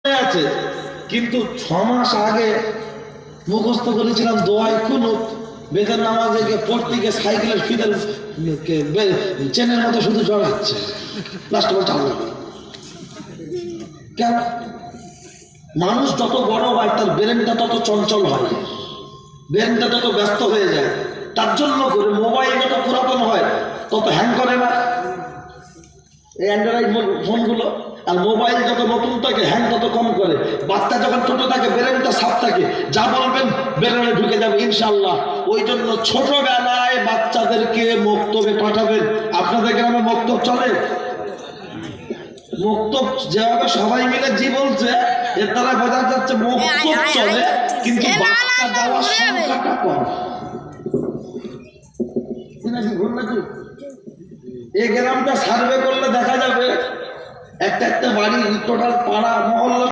আছে, কিন্তু 6 মাস আগে মুখস্থ করেছিলাম দোয়াই কুনুত, বেতন নামাজে গিয়ে পড়তে গিয়ে সাইকেলের ফিতের চেনের মতো শুধু জড়াচ্ছে, লাস্ট বল চালু। কেন? মানুষ যত বড় হয় তার ব্রেনটা তত চঞ্চল হয়, ব্রেনটা তত ব্যস্ত হয়ে যায়। তার জন্য করে মোবাইল যত পুরাতন হয় তত হ্যাং করে না এই অ্যান্ড্রয়েড ফোনগুলো, আর মোবাইল যত নতুন থাকে হ্যাং তত কম করে। বাচ্চা যখন ছোট থাকে ব্রেনটা সাফ থাকে, যা বলবেন ব্রেনে ঢুকে যাবে ইনশাআল্লাহ। ওই জন্য ছোটবেলায় বাচ্চাদেরকে মক্তবে পাঠাবেন। আপনাদের গ্রামে মক্তব চলে? মক্তব যেভাবে সবাই মিলে জি বলছে এর দ্বারা বোঝা যাচ্ছে মক্তব চলে, কিন্তু বাচ্চা যাওয়ার সংখ্যাটা কম। এই গ্রামটা সার্ভে করলে দেখা যাবে একটা একটা বাড়ি টোটাল পাড়া মহল্লা